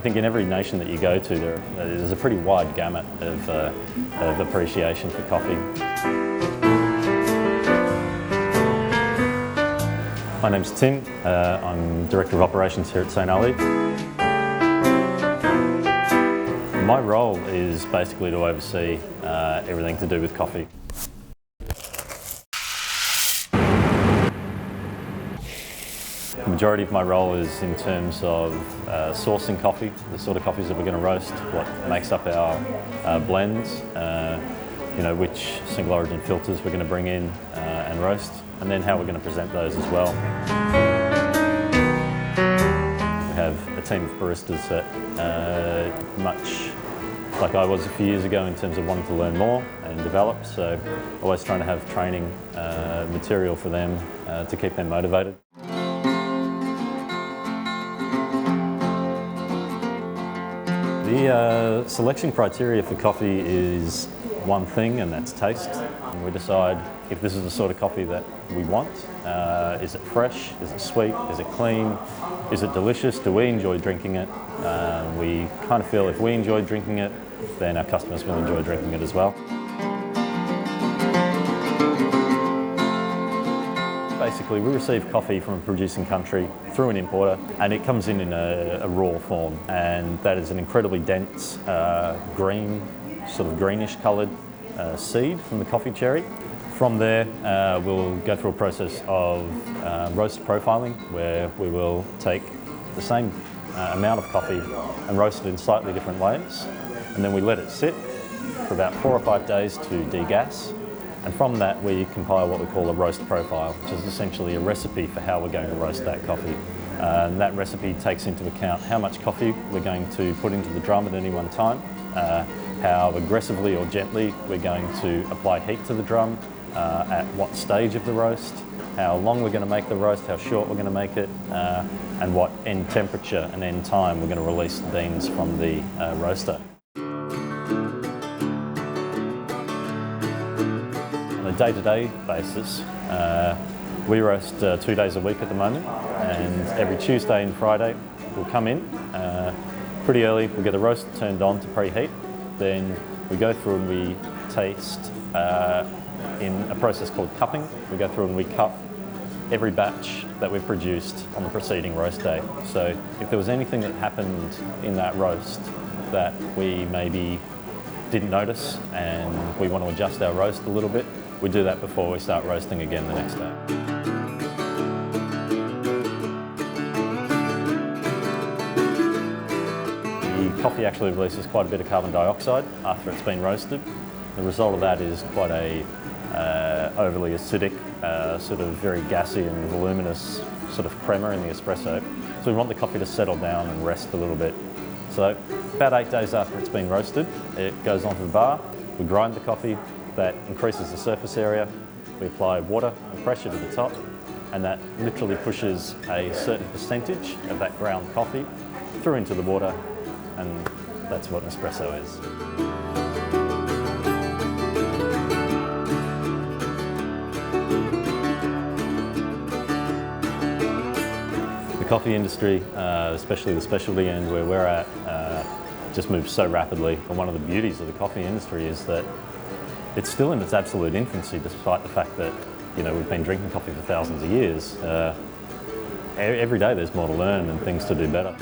think in every nation that you go to, there's a pretty wide gamut of appreciation for coffee. My name's Tim. I'm Director of Operations here at St Ali. My role is basically to oversee everything to do with coffee. The majority of my role is in terms of sourcing coffee, the sort of coffees that we're going to roast, what makes up our blends, which single origin filters we're going to bring in and roast, and then how we're going to present those as well. We have a team of baristas that much like I was a few years ago in terms of wanting to learn more and develop, so always trying to have training material for them to keep them motivated. The selection criteria for coffee is one thing, and that's taste. And we decide if this is the sort of coffee that we want. Is it fresh? Is it sweet? Is it clean? Is it delicious? Do we enjoy drinking it? We kind of feel if we enjoy drinking it, then our customers will enjoy drinking it as well. Basically, we receive coffee from a producing country through an importer, and it comes in a raw form, and that is an incredibly dense green, sort of greenish coloured seed from the coffee cherry. From there, we'll go through a process of roast profiling, where we will take the same amount of coffee and roast it in slightly different ways, and then we let it sit for about 4 or 5 days to degas. And from that, we compile what we call a roast profile, which is essentially a recipe for how we're going to roast that coffee. And that recipe takes into account how much coffee we're going to put into the drum at any one time, how aggressively or gently we're going to apply heat to the drum, at what stage of the roast, how long we're going to make the roast, how short we're going to make it, and what end temperature and end time we're going to release the beans from the roaster. On a day-to-day basis, we roast 2 days a week at the moment, and every Tuesday and Friday we'll come in pretty early. We'll get the roaster turned on to preheat, then we go through and we taste in a process called cupping. We go through and we cup every batch that we've produced on the preceding roast day. So if there was anything that happened in that roast that we maybe didn't notice and we want to adjust our roast a little bit, we do that before we start roasting again the next day. The coffee actually releases quite a bit of carbon dioxide after it's been roasted. The result of that is quite a overly acidic, sort of very gassy and voluminous sort of crema in the espresso. So we want the coffee to settle down and rest a little bit. So about 8 days after it's been roasted, it goes onto the bar. We grind the coffee. That increases the surface area. We apply water and pressure to the top, and that literally pushes a certain percentage of that ground coffee through into the water, and that's what an espresso is. The coffee industry, especially the specialty end where we're at, just moves so rapidly. And one of the beauties of the coffee industry is that it's still in its absolute infancy, despite the fact that we've been drinking coffee for thousands of years. Every day there's more to learn and things to do better.